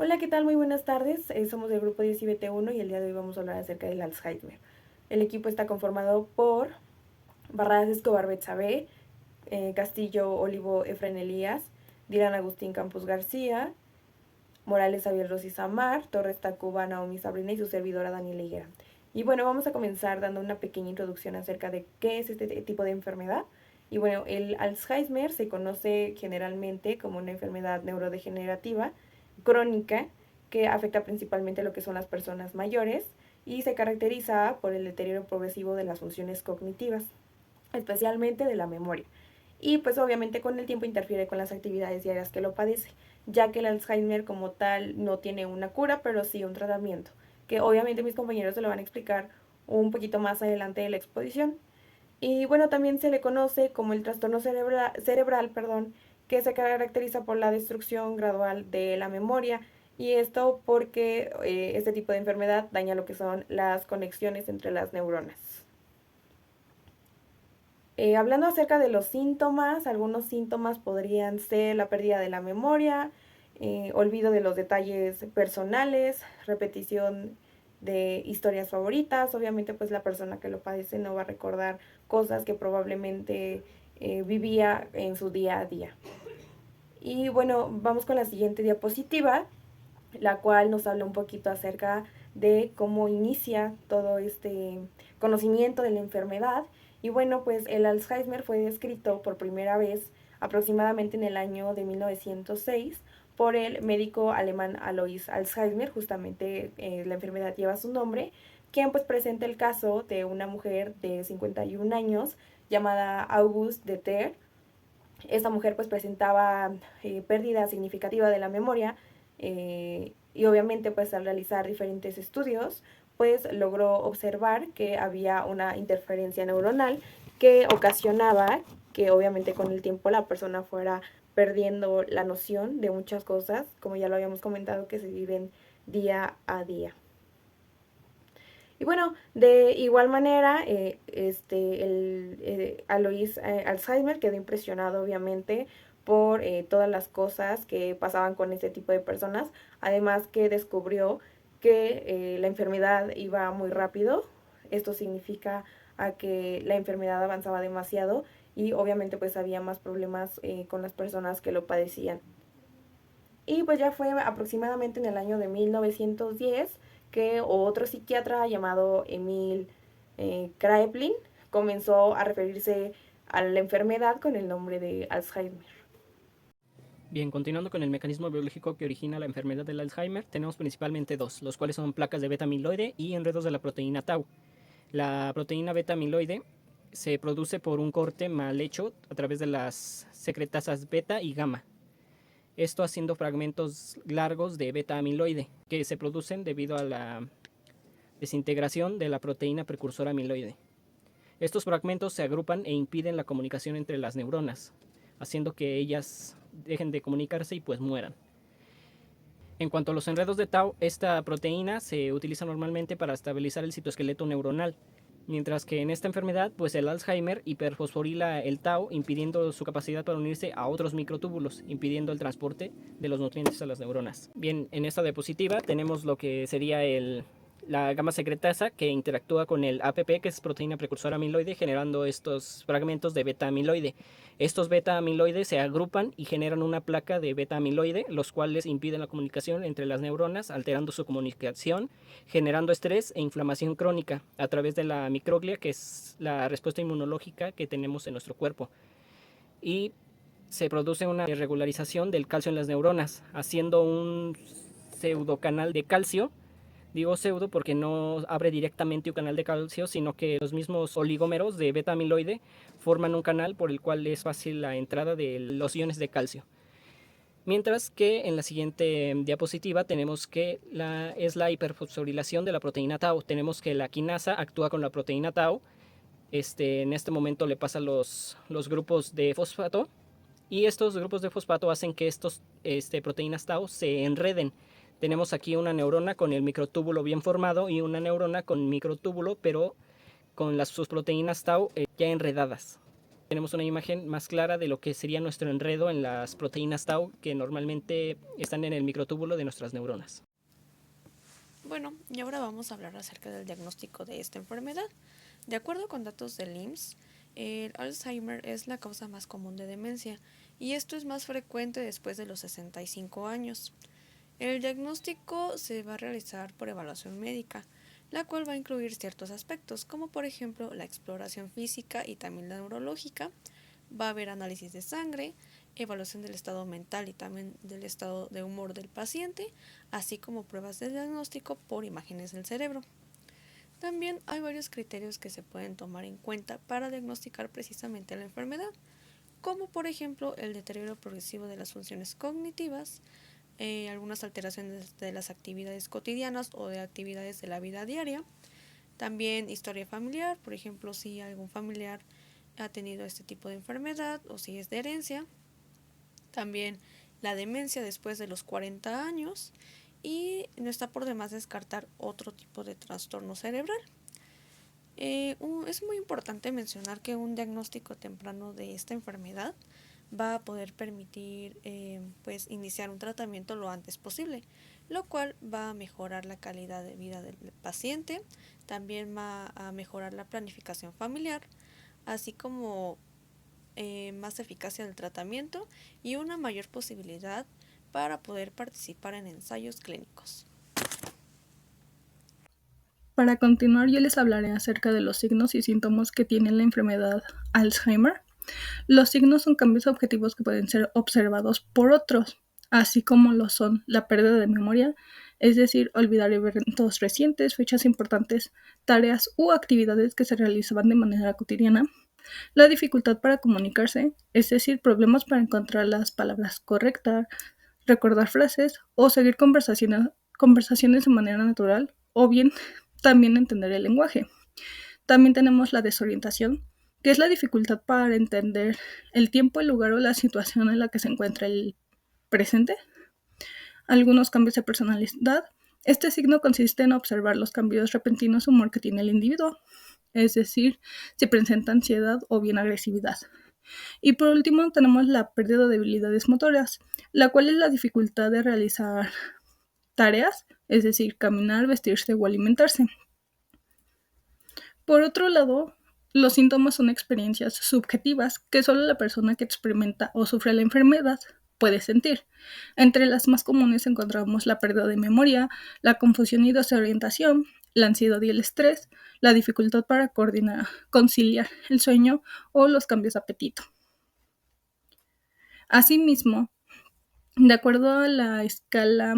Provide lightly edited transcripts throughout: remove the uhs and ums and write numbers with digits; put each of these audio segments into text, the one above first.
Hola, ¿qué tal? Muy buenas tardes. Somos del grupo 10 IBT1 y el día de hoy vamos a hablar acerca del Alzheimer. El equipo está conformado por Barradas Escobar Betsabe, Castillo Olivo Efren Elías, Dylan Agustín Campos García, Morales Javier Rosy Samar, Torres Tacuba Naomi Sabrina y su servidora Daniela Higuera. Y bueno, vamos a comenzar dando una pequeña introducción acerca de qué es este tipo de enfermedad. Y bueno, el Alzheimer se conoce generalmente como una enfermedad neurodegenerativa crónica que afecta principalmente a lo que son las personas mayores y se caracteriza por el deterioro progresivo de las funciones cognitivas, especialmente de la memoria. Y pues obviamente con el tiempo interfiere con las actividades diarias que lo padece, ya que el Alzheimer como tal no tiene una cura, pero sí un tratamiento, que obviamente mis compañeros se lo van a explicar un poquito más adelante de la exposición. Y bueno, también se le conoce como el trastorno cerebral, que se caracteriza por la destrucción gradual de la memoria. Y esto porque este tipo de enfermedad daña lo que son las conexiones entre las neuronas. Hablando acerca de los síntomas, algunos síntomas podrían ser la pérdida de la memoria, olvido de los detalles personales, repetición de historias favoritas. Obviamente pues la persona que lo padece no va a recordar cosas que probablemente vivía en su día a día. Y bueno, vamos con la siguiente diapositiva, la cual nos habla un poquito acerca de cómo inicia todo este conocimiento de la enfermedad. Y bueno, pues el Alzheimer fue descrito por primera vez aproximadamente en el año de 1906 por el médico alemán Alois Alzheimer. Justamente la enfermedad lleva su nombre, quien pues presenta el caso de una mujer de 51 años llamada Auguste Deter. Esta mujer pues presentaba pérdida significativa de la memoria, y obviamente pues al realizar diferentes estudios pues logró observar que había una interferencia neuronal que ocasionaba que obviamente con el tiempo la persona fuera perdiendo la noción de muchas cosas, como ya lo habíamos comentado, que se viven día a día. Y bueno, de igual manera, Alois Alzheimer quedó impresionado obviamente por todas las cosas que pasaban con este tipo de personas, además que descubrió que la enfermedad iba muy rápido. Esto significa a que la enfermedad avanzaba demasiado y obviamente pues había más problemas con las personas que lo padecían. Y pues ya fue aproximadamente en el año de 1910 que otro psiquiatra llamado Emil Kraepelin comenzó a referirse a la enfermedad con el nombre de Alzheimer. Bien, continuando con el mecanismo biológico que origina la enfermedad del Alzheimer, tenemos principalmente dos, los cuales son placas de beta-amiloide y enredos de la proteína tau. La proteína beta-amiloide se produce por un corte mal hecho a través de las secretasas beta y gamma. Esto haciendo fragmentos largos de beta-amiloide que se producen debido a la desintegración de la proteína precursora amiloide. Estos fragmentos se agrupan e impiden la comunicación entre las neuronas, haciendo que ellas dejen de comunicarse y pues mueran. En cuanto a los enredos de tau, esta proteína se utiliza normalmente para estabilizar el citoesqueleto neuronal, mientras que en esta enfermedad, pues el Alzheimer hiperfosforila el tau, impidiendo su capacidad para unirse a otros microtúbulos, impidiendo el transporte de los nutrientes a las neuronas. Bien, en esta diapositiva tenemos lo que sería la gamma secretasa que interactúa con el APP, que es proteína precursora amiloide, generando estos fragmentos de beta amiloide. Estos beta amiloides se agrupan y generan una placa de beta amiloide, los cuales impiden la comunicación entre las neuronas, alterando su comunicación, generando estrés e inflamación crónica a través de la microglia, que es la respuesta inmunológica que tenemos en nuestro cuerpo. Y se produce una irregularización del calcio en las neuronas, haciendo un pseudocanal de calcio. Digo pseudo porque no abre directamente un canal de calcio, sino que los mismos oligómeros de beta amiloide forman un canal por el cual es fácil la entrada de los iones de calcio. Mientras que en la siguiente diapositiva tenemos que es la hiperfosforilación de la proteína tau. Tenemos que la quinasa actúa con la proteína tau. En este momento le pasa los grupos de fosfato, y estos grupos de fosfato hacen que estos proteínas tau se enreden. Tenemos aquí una neurona con el microtúbulo bien formado y una neurona con microtúbulo pero con sus proteínas tau ya enredadas. Tenemos una imagen más clara de lo que sería nuestro enredo en las proteínas tau que normalmente están en el microtúbulo de nuestras neuronas. Bueno, y ahora vamos a hablar acerca del diagnóstico de esta enfermedad. De acuerdo con datos del IMSS, el Alzheimer es la causa más común de demencia y esto es más frecuente después de los 65 años. El diagnóstico se va a realizar por evaluación médica, la cual va a incluir ciertos aspectos, como por ejemplo la exploración física y también la neurológica. Va a haber análisis de sangre, evaluación del estado mental y también del estado de humor del paciente, así como pruebas de diagnóstico por imágenes del cerebro. También hay varios criterios que se pueden tomar en cuenta para diagnosticar precisamente la enfermedad, como por ejemplo el deterioro progresivo de las funciones cognitivas, algunas alteraciones de las actividades cotidianas o de actividades de la vida diaria, también historia familiar, por ejemplo si algún familiar ha tenido este tipo de enfermedad o si es de herencia, también la demencia después de los 40 años y no está por demás descartar otro tipo de trastorno cerebral. Es muy importante mencionar que un diagnóstico temprano de esta enfermedad va a poder permitir pues iniciar un tratamiento lo antes posible, lo cual va a mejorar la calidad de vida del paciente, también va a mejorar la planificación familiar, así como más eficacia del tratamiento y una mayor posibilidad para poder participar en ensayos clínicos. Para continuar, yo les hablaré acerca de los signos y síntomas que tiene la enfermedad Alzheimer. Los signos son cambios objetivos que pueden ser observados por otros, así como lo son la pérdida de memoria, es decir, olvidar eventos recientes, fechas importantes, tareas u actividades que se realizaban de manera cotidiana, la dificultad para comunicarse, es decir, problemas para encontrar las palabras correctas, recordar frases o seguir conversaciones de manera natural, o bien también entender el lenguaje. También tenemos la desorientación, que es la dificultad para entender el tiempo, el lugar o la situación en la que se encuentra el presente. Algunos cambios de personalidad. Este signo consiste en observar los cambios repentinos de humor que tiene el individuo, es decir, si presenta ansiedad o bien agresividad. Y por último tenemos la pérdida de habilidades motoras, la cual es la dificultad de realizar tareas, es decir, caminar, vestirse o alimentarse. Por otro lado, los síntomas son experiencias subjetivas que solo la persona que experimenta o sufre la enfermedad puede sentir. Entre las más comunes encontramos la pérdida de memoria, la confusión y desorientación, la ansiedad y el estrés, la dificultad para conciliar el sueño o los cambios de apetito. Asimismo, de acuerdo a la escala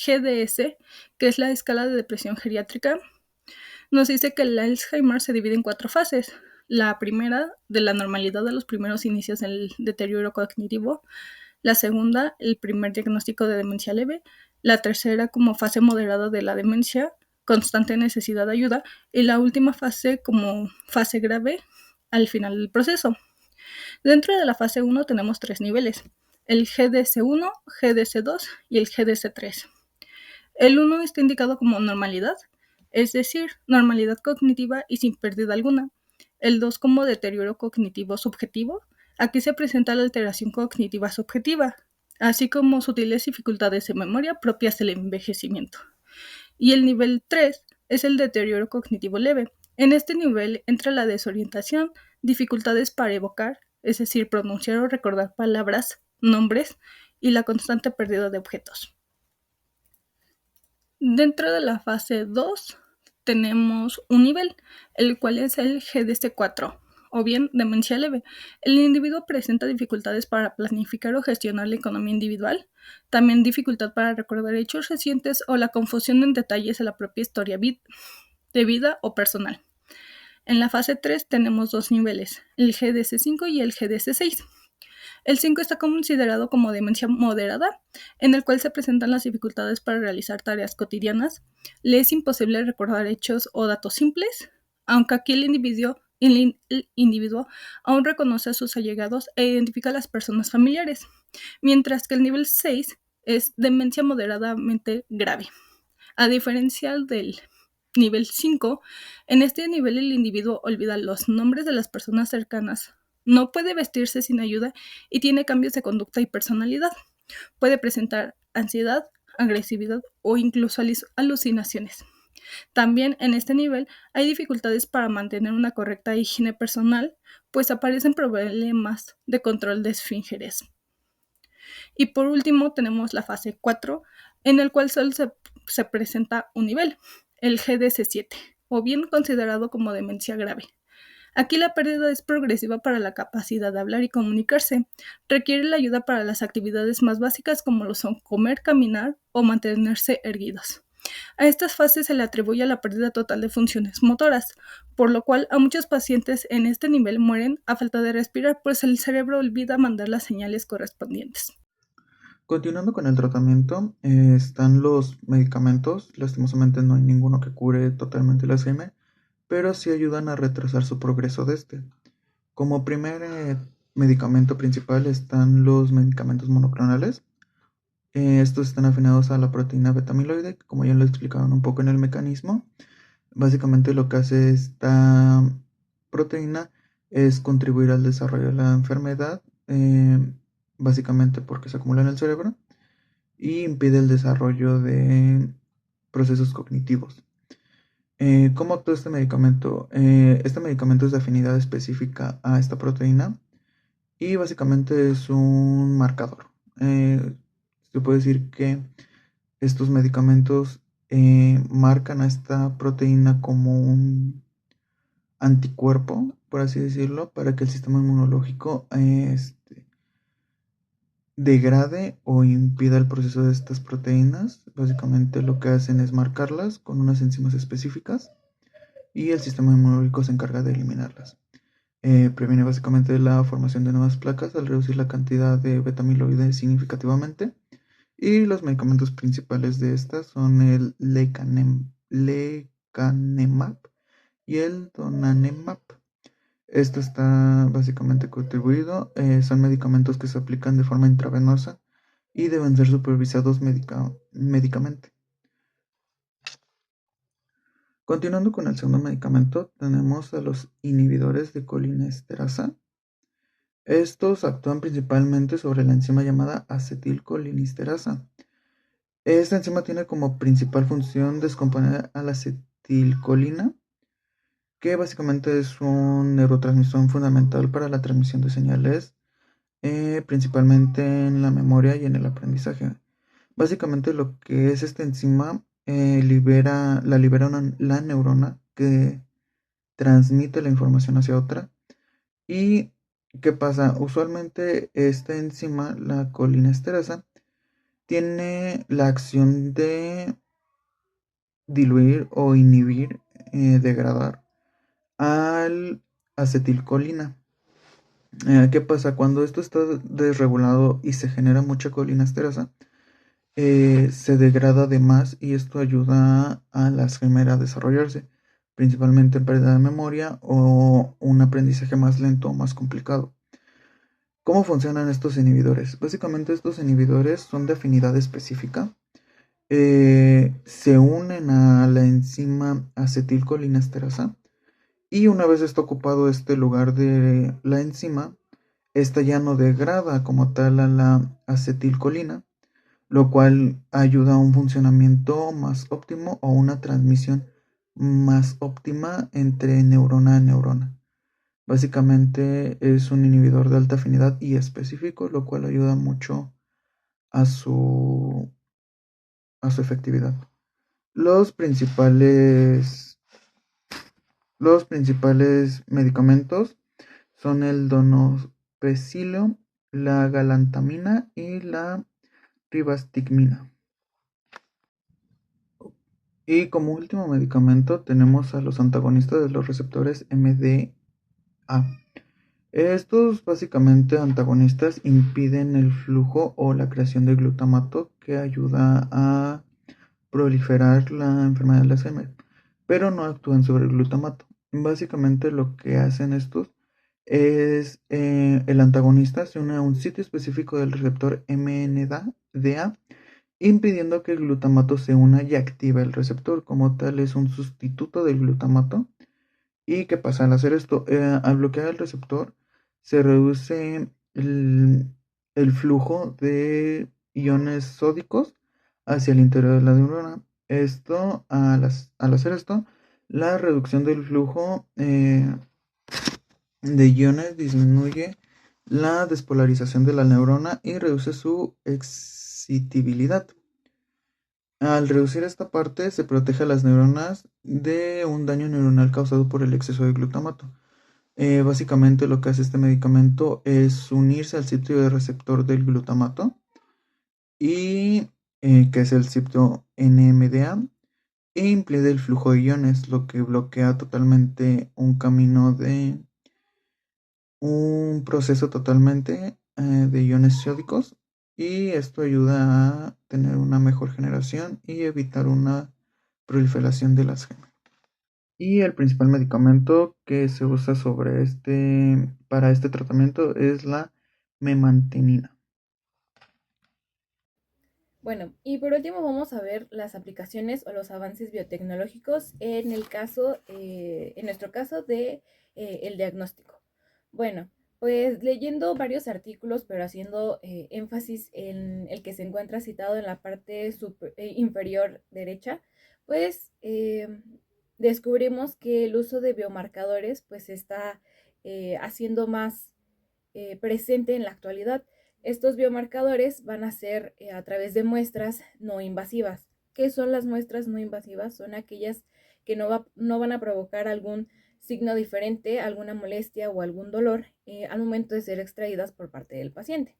GDS, que es la escala de depresión geriátrica, nos dice que el Alzheimer se divide en 4 fases. La primera, de la normalidad de los primeros inicios del deterioro cognitivo. La segunda, el primer diagnóstico de demencia leve. La tercera, como fase moderada de la demencia, constante necesidad de ayuda. Y la última fase, como fase grave, al final del proceso. Dentro de la fase 1 tenemos 3 niveles. El GDS1, GDS2 y el GDS3. El 1 está indicado como normalidad, es decir, normalidad cognitiva y sin pérdida alguna. El 2 como deterioro cognitivo subjetivo. Aquí se presenta la alteración cognitiva subjetiva, así como sutiles dificultades de memoria propias del envejecimiento. Y el nivel 3 es el deterioro cognitivo leve. En este nivel entra la desorientación, dificultades para evocar, es decir, pronunciar o recordar palabras, nombres y la constante pérdida de objetos. Dentro de la fase 2 tenemos un nivel, el cual es el GDS4, o bien demencia leve. El individuo presenta dificultades para planificar o gestionar la economía individual, también dificultad para recordar hechos recientes o la confusión en detalles de la propia historia de vida o personal. En la fase 3 tenemos 2 niveles, el GDS5 y el GDS6. El 5 está considerado como demencia moderada, en el cual se presentan las dificultades para realizar tareas cotidianas. Le es imposible recordar hechos o datos simples, aunque aquí el individuo aún reconoce a sus allegados e identifica a las personas familiares, mientras que el nivel 6 es demencia moderadamente grave. A diferencia del nivel 5. En este nivel el individuo olvida los nombres de las personas cercanas, no puede vestirse sin ayuda y tiene cambios de conducta y personalidad. Puede presentar ansiedad, agresividad o incluso alucinaciones. También en este nivel hay dificultades para mantener una correcta higiene personal, pues aparecen problemas de control de esfínteres. Y por último tenemos la fase 4, en el cual solo se presenta un nivel, el GDS7, o bien considerado como demencia grave. Aquí la pérdida es progresiva para la capacidad de hablar y comunicarse. Requiere la ayuda para las actividades más básicas como lo son comer, caminar o mantenerse erguidos. A estas fases se le atribuye la pérdida total de funciones motoras, por lo cual a muchos pacientes en este nivel mueren a falta de respirar, pues el cerebro olvida mandar las señales correspondientes. Continuando con el tratamiento, están los medicamentos. Lastimosamente no hay ninguno que cure totalmente el Alzheimer, pero sí ayudan a retrasar su progreso de este. Como primer medicamento principal están los medicamentos monoclonales. Estos están afinados a la proteína beta-amiloide, como ya lo explicaron un poco en el mecanismo. Básicamente lo que hace esta proteína es contribuir al desarrollo de la enfermedad, básicamente porque se acumula en el cerebro y impide el desarrollo de procesos cognitivos. ¿Cómo actúa este medicamento? Este medicamento es de afinidad específica a esta proteína y básicamente es un marcador. Se puede decir que estos medicamentos marcan a esta proteína como un anticuerpo, por así decirlo, para que el sistema inmunológico degrade o impida el proceso de estas proteínas. Básicamente lo que hacen es marcarlas con unas enzimas específicas y el sistema inmunológico se encarga de eliminarlas. Previene básicamente la formación de nuevas placas al reducir la cantidad de beta-amiloide significativamente. Y los medicamentos principales de estas son el lecanemab y el donanemab. Esto está básicamente contribuido. Son medicamentos que se aplican de forma intravenosa y deben ser supervisados médicamente. Continuando con el segundo medicamento, tenemos a los inhibidores de colinesterasa. Estos actúan principalmente sobre la enzima llamada acetilcolinesterasa. Esta enzima tiene como principal función descomponer a la acetilcolina, que básicamente es un neurotransmisor fundamental para la transmisión de señales, principalmente en la memoria y en el aprendizaje. Básicamente lo que es esta enzima libera la neurona que transmite la información hacia otra. ¿Y qué pasa? Usualmente esta enzima, la colinesterasa, tiene la acción de diluir o inhibir, degradar al acetilcolina. ¿Qué pasa? Cuando esto está desregulado y se genera mucha colinesterasa, se degrada de más y esto ayuda al Alzheimer a desarrollarse, principalmente en pérdida de memoria o un aprendizaje más lento o más complicado. ¿Cómo funcionan estos inhibidores? Básicamente estos inhibidores son de afinidad específica. Se unen a la enzima acetilcolinesterasa y una vez está ocupado este lugar de la enzima, esta ya no degrada como tal a la acetilcolina, lo cual ayuda a un funcionamiento más óptimo o una transmisión más óptima entre neurona a neurona. Básicamente es un inhibidor de alta afinidad y específico, lo cual ayuda mucho a su efectividad. Los principales medicamentos son el donepezilo, la galantamina y la rivastigmina. Y como último medicamento tenemos a los antagonistas de los receptores MDA. Estos básicamente antagonistas impiden el flujo o la creación de glutamato que ayuda a proliferar la enfermedad de Alzheimer, pero no actúan sobre el glutamato. Básicamente lo que hacen estos es el antagonista se une a un sitio específico del receptor MNDA impidiendo que el glutamato se una y active el receptor. Como tal, es un sustituto del glutamato. ¿Y qué pasa al hacer esto? Al bloquear el receptor, se reduce el flujo de iones sódicos hacia el interior de la neurona. Al hacer esto, la reducción del flujo de iones disminuye la despolarización de la neurona y reduce su excitabilidad. Al reducir esta parte, se protege a las neuronas de un daño neuronal causado por el exceso de glutamato. Básicamente lo que hace este medicamento es unirse al sitio de receptor del glutamato y que es el sitio NMDA e impide el flujo de iones, lo que bloquea totalmente un proceso totalmente de iones sódicos, y esto ayuda a tener una mejor generación y evitar una proliferación de las gemas. Y el principal medicamento que se usa para este tratamiento es la memantenina. Bueno, y por último vamos a ver las aplicaciones o los avances biotecnológicos en en nuestro caso de el diagnóstico. Bueno, pues leyendo varios artículos, pero haciendo énfasis en el que se encuentra citado en la parte inferior derecha, pues descubrimos que el uso de biomarcadores pues está haciendo más presente en la actualidad. Estos biomarcadores van a ser a través de muestras no invasivas. ¿Qué son las muestras no invasivas? Son aquellas que no van a provocar algún signo diferente, alguna molestia o algún dolor al momento de ser extraídas por parte del paciente.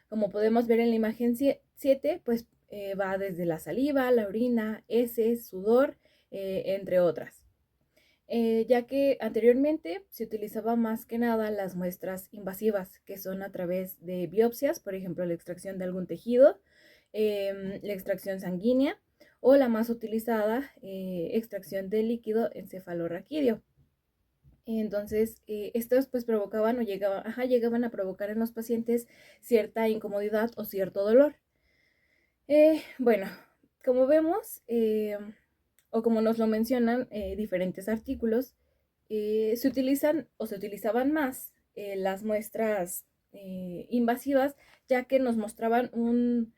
Como podemos ver en la imagen 7, pues va desde la saliva, la orina, heces, sudor, entre otras. Ya que anteriormente se utilizaba más que nada las muestras invasivas, que son a través de biopsias, por ejemplo, la extracción de algún tejido, la extracción sanguínea o la más utilizada, extracción de líquido encefalorraquídeo. Entonces, estos pues provocaban o llegaban a provocar en los pacientes cierta incomodidad o cierto dolor. Bueno, como vemos, o como nos lo mencionan diferentes artículos, se utilizan o se utilizaban más las muestras invasivas, ya que nos mostraban un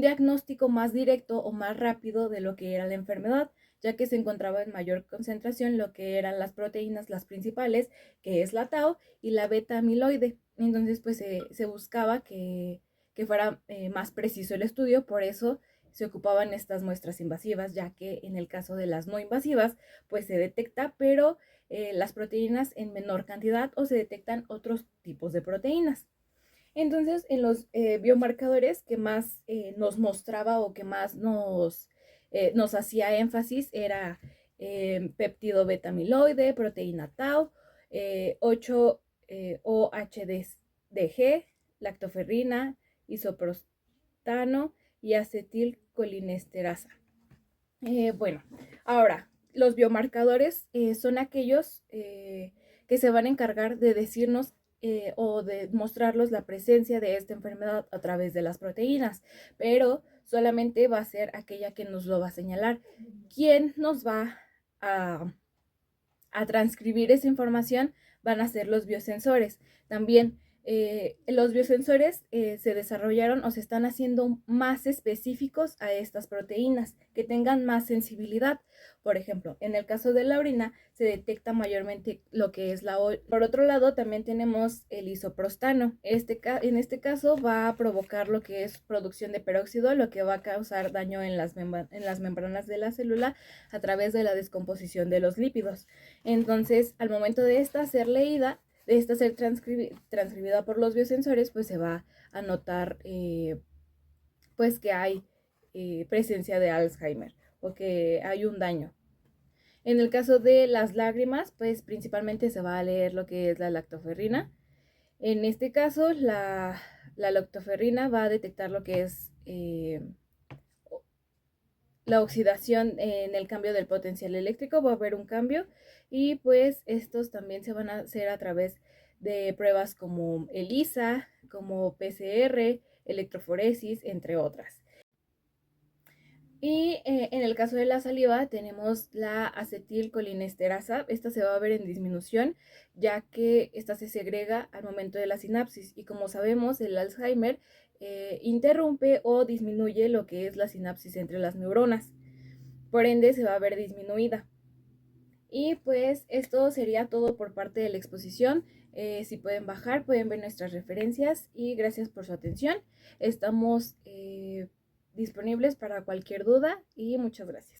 diagnóstico más directo o más rápido de lo que era la enfermedad, ya que se encontraba en mayor concentración lo que eran las proteínas, las principales, que es la tau y la beta amiloide. Entonces, pues se buscaba que fuera más preciso el estudio, por eso se ocupaban estas muestras invasivas, ya que en el caso de las no invasivas, pues se detecta, pero las proteínas en menor cantidad o se detectan otros tipos de proteínas. Entonces, en los biomarcadores que más nos mostraba o que más nos hacía énfasis era péptido beta amiloide, proteína tau, 8-OHDG, lactoferrina, isoprostano y acetilcolinesterasa. Bueno, ahora, los biomarcadores son aquellos que se van a encargar de decirnos o de mostrarlos la presencia de esta enfermedad a través de las proteínas, pero solamente va a ser aquella que nos lo va a señalar. ¿Quién nos va a transcribir esa información? Van a ser los biosensores. También los biosensores se desarrollaron o se están haciendo más específicos a estas proteínas, que tengan más sensibilidad. Por ejemplo, en el caso de la orina se detecta mayormente lo que es la OL. Por otro lado, también tenemos el isoprostano. En este caso va a provocar lo que es producción de peróxido, lo que va a causar daño en las membranas de la célula a través de la descomposición de los lípidos. Entonces, al momento de esta ser leída, de esta ser transcribida por los biosensores, pues se va a notar pues que hay presencia de Alzheimer o que hay un daño. En el caso de las lágrimas, pues principalmente se va a leer lo que es la lactoferrina. En este caso, la lactoferrina va a detectar lo que es la oxidación en el cambio del potencial eléctrico, va a haber un cambio, y pues estos también se van a hacer a través de pruebas como ELISA, como PCR, electroforesis, entre otras. Y en el caso de la saliva tenemos la acetilcolinesterasa. Esta se va a ver en disminución, ya que esta se segrega al momento de la sinapsis. Y como sabemos, el Alzheimer interrumpe o disminuye lo que es la sinapsis entre las neuronas. Por ende, se va a ver disminuida. Y pues esto sería todo por parte de la exposición. Si pueden bajar, pueden ver nuestras referencias y gracias por su atención. Estamos disponibles para cualquier duda y muchas gracias.